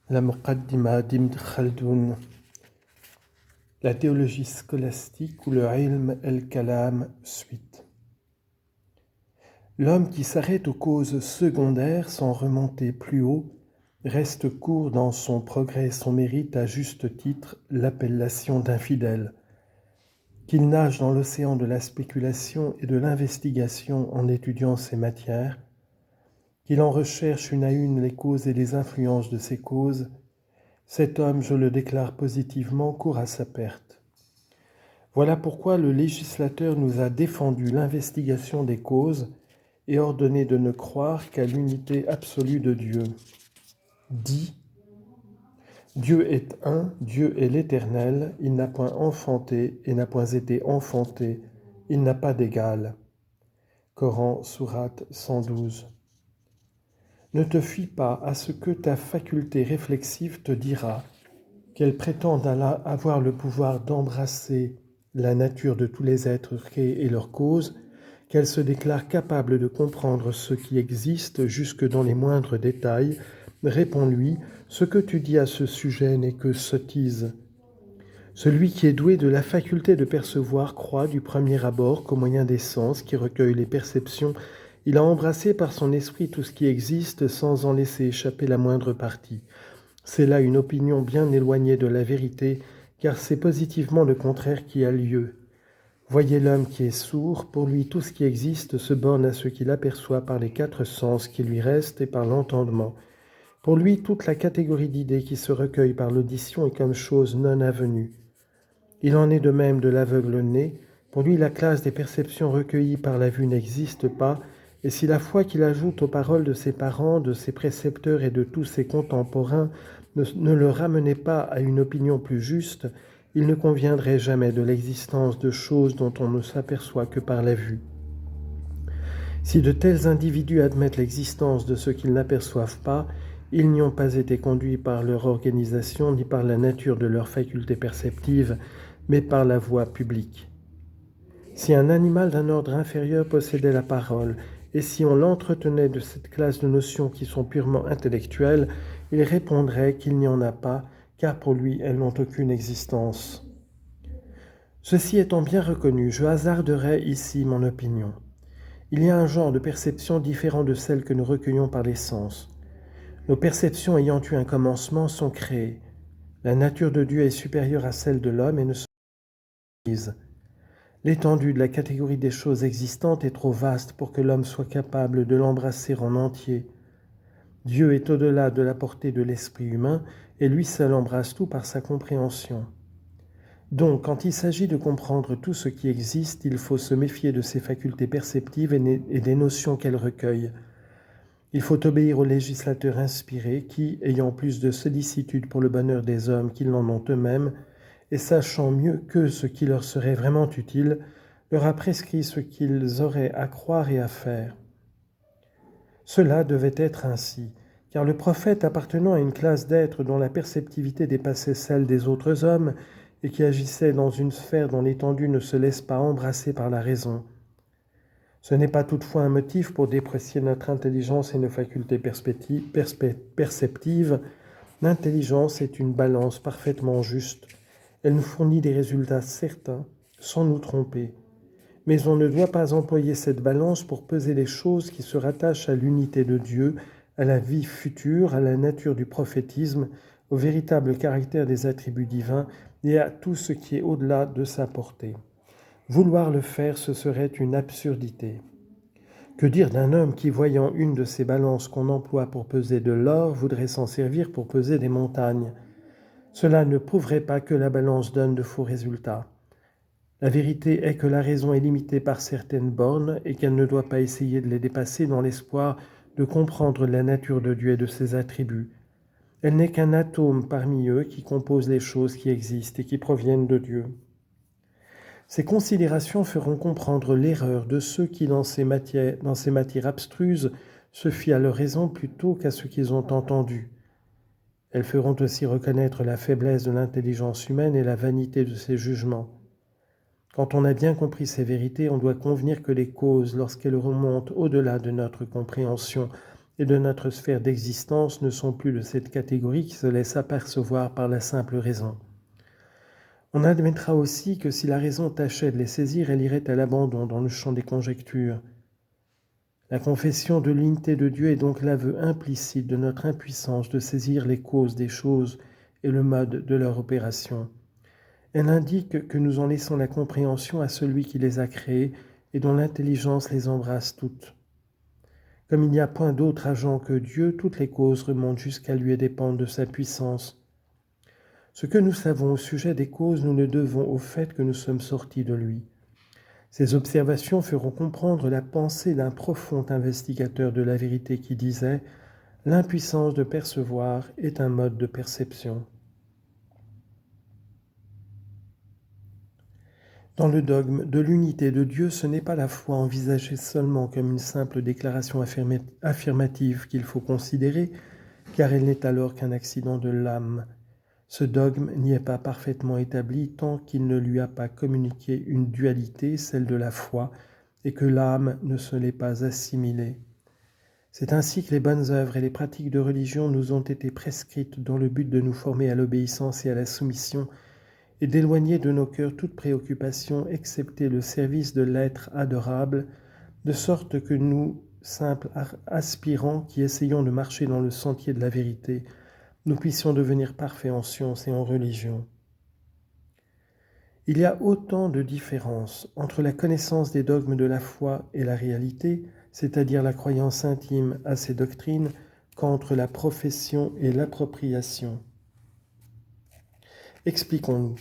La Muqaddima d'Ibn Khaldoun, la théologie scolastique ou le ilm el-kalam, suite. L'homme qui s'arrête aux causes secondaires sans remonter plus haut reste court dans son progrès et son mérite à juste titre l'appellation d'infidèle. Qu'il nage dans l'océan de la spéculation et de l'investigation en étudiant ces matières, qu'il en recherche une à une les causes et les influences de ces causes, cet homme, je le déclare positivement, court à sa perte. Voilà pourquoi le législateur nous a défendu l'investigation des causes et ordonné de ne croire qu'à l'unité absolue de Dieu. Dit, Dieu est un, Dieu est l'Éternel, il n'a point enfanté et n'a point été enfanté, il n'a pas d'égal. Coran, sourate 112. Ne te fie pas à ce que ta faculté réflexive te dira, qu'elle prétende avoir le pouvoir d'embrasser la nature de tous les êtres créés et leurs causes, qu'elle se déclare capable de comprendre ce qui existe jusque dans les moindres détails. Réponds-lui, ce que tu dis à ce sujet n'est que sottise. Celui qui est doué de la faculté de percevoir croit du premier abord qu'au moyen des sens qui recueillent les perceptions, il a embrassé par son esprit tout ce qui existe sans en laisser échapper la moindre partie. C'est là une opinion bien éloignée de la vérité, car c'est positivement le contraire qui a lieu. Voyez l'homme qui est sourd, pour lui tout ce qui existe se borne à ce qu'il aperçoit par les 4 sens qui lui restent et par l'entendement. Pour lui toute la catégorie d'idées qui se recueillent par l'audition est comme chose non avenue. Il en est de même de l'aveugle-né. Pour lui la classe des perceptions recueillies par la vue n'existe pas, et si la foi qu'il ajoute aux paroles de ses parents, de ses précepteurs et de tous ses contemporains ne le ramenait pas à une opinion plus juste, il ne conviendrait jamais de l'existence de choses dont on ne s'aperçoit que par la vue. Si de tels individus admettent l'existence de ce qu'ils n'aperçoivent pas, ils n'y ont pas été conduits par leur organisation ni par la nature de leurs facultés perceptives, mais par la voie publique. Si un animal d'un ordre inférieur possédait la parole, et si on l'entretenait de cette classe de notions qui sont purement intellectuelles, il répondrait qu'il n'y en a pas, car pour lui elles n'ont aucune existence. Ceci étant bien reconnu, je hasarderai ici mon opinion. Il y a un genre de perception différent de celle que nous recueillons par les sens. Nos perceptions ayant eu un commencement sont créées. La nature de Dieu est supérieure à celle de l'homme et ne se brise. L'étendue de la catégorie des choses existantes est trop vaste pour que l'homme soit capable de l'embrasser en entier. Dieu est au-delà de la portée de l'esprit humain et lui seul embrasse tout par sa compréhension. Donc, quand il s'agit de comprendre tout ce qui existe, il faut se méfier de ses facultés perceptives et des notions qu'elles recueillent. Il faut obéir au législateur inspiré qui, ayant plus de sollicitude pour le bonheur des hommes qu'ils n'en ont eux-mêmes, et sachant mieux qu'eux ce qui leur serait vraiment utile, leur a prescrit ce qu'ils auraient à croire et à faire. Cela devait être ainsi, car le prophète appartenant à une classe d'êtres dont la perceptivité dépassait celle des autres hommes et qui agissait dans une sphère dont l'étendue ne se laisse pas embrasser par la raison. Ce n'est pas toutefois un motif pour déprécier notre intelligence et nos facultés perceptives. L'intelligence est une balance parfaitement juste. Elle nous fournit des résultats certains, sans nous tromper. Mais on ne doit pas employer cette balance pour peser les choses qui se rattachent à l'unité de Dieu, à la vie future, à la nature du prophétisme, au véritable caractère des attributs divins et à tout ce qui est au-delà de sa portée. Vouloir le faire, ce serait une absurdité. Que dire d'un homme qui, voyant une de ces balances qu'on emploie pour peser de l'or, voudrait s'en servir pour peser des montagnes? Cela ne prouverait pas que la balance donne de faux résultats. La vérité est que la raison est limitée par certaines bornes et qu'elle ne doit pas essayer de les dépasser dans l'espoir de comprendre la nature de Dieu et de ses attributs. Elle n'est qu'un atome parmi eux qui compose les choses qui existent et qui proviennent de Dieu. Ces considérations feront comprendre l'erreur de ceux qui, dans ces matières abstruses, se fient à leur raison plutôt qu'à ce qu'ils ont entendu. Elles feront aussi reconnaître la faiblesse de l'intelligence humaine et la vanité de ses jugements. Quand on a bien compris ces vérités, on doit convenir que les causes, lorsqu'elles remontent au-delà de notre compréhension, et de notre sphère d'existence ne sont plus de cette catégorie qui se laisse apercevoir par la simple raison. On admettra aussi que si la raison tâchait de les saisir, elle irait à l'abandon dans le champ des conjectures. La confession de l'unité de Dieu est donc l'aveu implicite de notre impuissance de saisir les causes des choses et le mode de leur opération. Elle indique que nous en laissons la compréhension à celui qui les a créées et dont l'intelligence les embrasse toutes. Comme il n'y a point d'autre agent que Dieu, toutes les causes remontent jusqu'à lui et dépendent de sa puissance. Ce que nous savons au sujet des causes, nous le devons au fait que nous sommes sortis de lui. Ces observations feront comprendre la pensée d'un profond investigateur de la vérité qui disait « L'impuissance de percevoir est un mode de perception ». Dans le dogme de l'unité de Dieu, ce n'est pas la foi envisagée seulement comme une simple déclaration affirmative qu'il faut considérer, car elle n'est alors qu'un accident de l'âme. Ce dogme n'y est pas parfaitement établi tant qu'il ne lui a pas communiqué une dualité, celle de la foi, et que l'âme ne se l'est pas assimilée. C'est ainsi que les bonnes œuvres et les pratiques de religion nous ont été prescrites dans le but de nous former à l'obéissance et à la soumission, et d'éloigner de nos cœurs toute préoccupation, excepté le service de l'être adorable, de sorte que nous, simples aspirants qui essayons de marcher dans le sentier de la vérité, nous puissions devenir parfaits en science et en religion. Il y a autant de différences entre la connaissance des dogmes de la foi et la réalité, c'est-à-dire la croyance intime à ces doctrines, qu'entre la profession et l'appropriation. Expliquons-nous.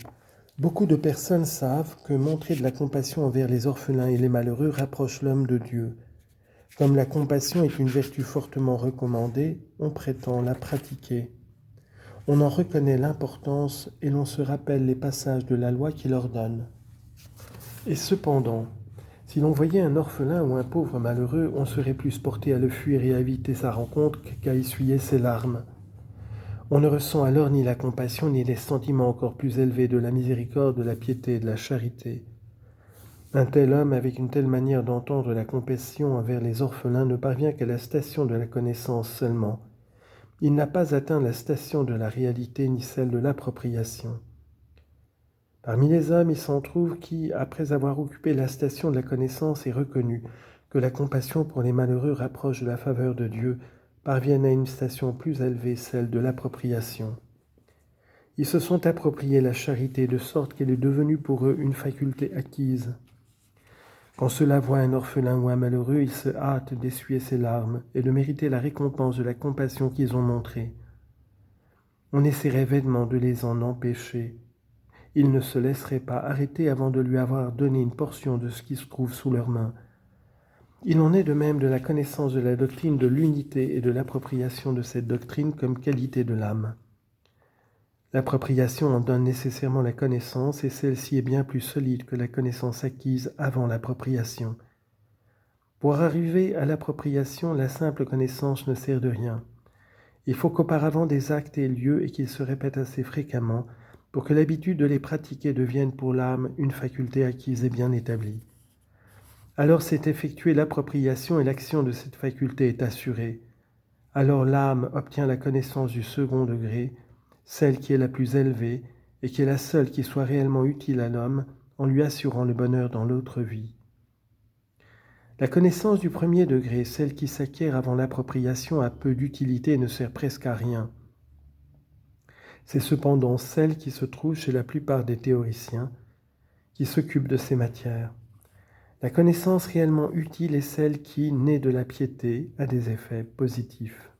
Beaucoup de personnes savent que montrer de la compassion envers les orphelins et les malheureux rapproche l'homme de Dieu. Comme la compassion est une vertu fortement recommandée, on prétend la pratiquer. On en reconnaît l'importance et l'on se rappelle les passages de la loi qui l'ordonnent. Et cependant, si l'on voyait un orphelin ou un pauvre malheureux, on serait plus porté à le fuir et à éviter sa rencontre qu'à essuyer ses larmes. On ne ressent alors ni la compassion ni les sentiments encore plus élevés de la miséricorde, de la piété et de la charité. Un tel homme, avec une telle manière d'entendre la compassion envers les orphelins, ne parvient qu'à la station de la connaissance seulement. Il n'a pas atteint la station de la réalité ni celle de l'appropriation. Parmi les hommes, il s'en trouve qui, après avoir occupé la station de la connaissance et reconnu que la compassion pour les malheureux rapproche de la faveur de Dieu, parviennent à une station plus élevée, celle de l'appropriation. Ils se sont appropriés la charité de sorte qu'elle est devenue pour eux une faculté acquise. Quand cela voit un orphelin ou un malheureux, ils se hâtent d'essuyer ses larmes et de mériter la récompense de la compassion qu'ils ont montrée. On essaierait vainement de les en empêcher. Ils ne se laisseraient pas arrêter avant de lui avoir donné une portion de ce qui se trouve sous leurs mains. Il en est de même de la connaissance de la doctrine de l'unité et de l'appropriation de cette doctrine comme qualité de l'âme. L'appropriation en donne nécessairement la connaissance et celle-ci est bien plus solide que la connaissance acquise avant l'appropriation. Pour arriver à l'appropriation, la simple connaissance ne sert de rien. Il faut qu'auparavant des actes aient lieu et qu'ils se répètent assez fréquemment pour que l'habitude de les pratiquer devienne pour l'âme une faculté acquise et bien établie. Alors c'est effectuée l'appropriation et l'action de cette faculté est assurée. Alors l'âme obtient la connaissance du second degré, celle qui est la plus élevée et qui est la seule qui soit réellement utile à l'homme en lui assurant le bonheur dans l'autre vie. La connaissance du premier degré, celle qui s'acquiert avant l'appropriation, a peu d'utilité et ne sert presque à rien. C'est cependant celle qui se trouve chez la plupart des théoriciens qui s'occupent de ces matières. La connaissance réellement utile est celle qui, née de la piété, a des effets positifs.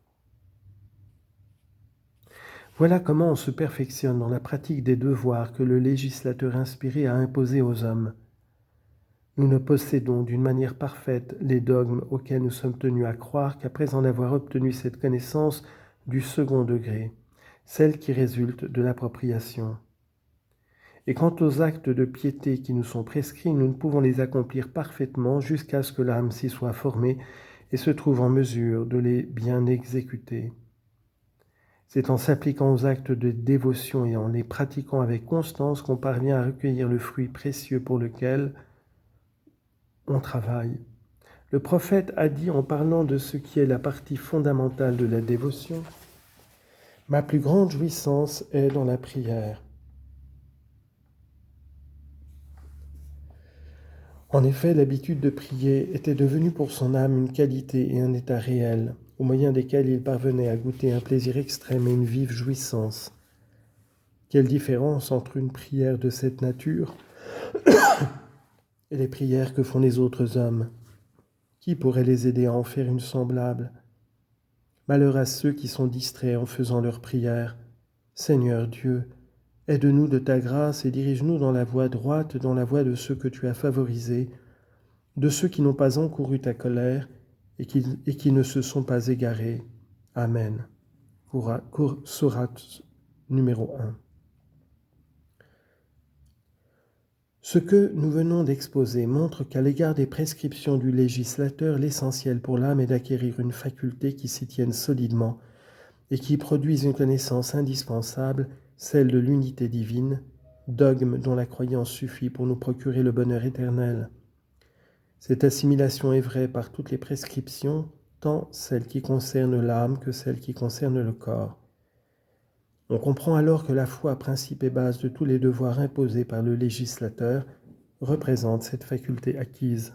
Voilà comment on se perfectionne dans la pratique des devoirs que le législateur inspiré a imposés aux hommes. Nous ne possédons d'une manière parfaite les dogmes auxquels nous sommes tenus à croire qu'après en avoir obtenu cette connaissance du second degré, celle qui résulte de l'appropriation. Et quant aux actes de piété qui nous sont prescrits, nous ne pouvons les accomplir parfaitement jusqu'à ce que l'âme s'y soit formée et se trouve en mesure de les bien exécuter. C'est en s'appliquant aux actes de dévotion et en les pratiquant avec constance qu'on parvient à recueillir le fruit précieux pour lequel on travaille. Le prophète a dit en parlant de ce qui est la partie fondamentale de la dévotion, « Ma plus grande jouissance est dans la prière ». En effet, l'habitude de prier était devenue pour son âme une qualité et un état réel, au moyen desquels il parvenait à goûter un plaisir extrême et une vive jouissance. Quelle différence entre une prière de cette nature et les prières que font les autres hommes? Qui pourrait les aider à en faire une semblable? Malheur à ceux qui sont distraits en faisant leurs prières. Seigneur Dieu, aide-nous de ta grâce et dirige-nous dans la voie droite, dans la voie de ceux que tu as favorisés, de ceux qui n'ont pas encouru ta colère et qui ne se sont pas égarés. Amen. Sourate numéro 1. Ce que nous venons d'exposer montre qu'à l'égard des prescriptions du législateur, l'essentiel pour l'âme est d'acquérir une faculté qui s'y tienne solidement et qui produise une connaissance indispensable, celle de l'unité divine, dogme dont la croyance suffit pour nous procurer le bonheur éternel. Cette assimilation est vraie par toutes les prescriptions, tant celles qui concernent l'âme que celles qui concernent le corps. On comprend alors que la foi, principe et base de tous les devoirs imposés par le législateur, représente cette faculté acquise.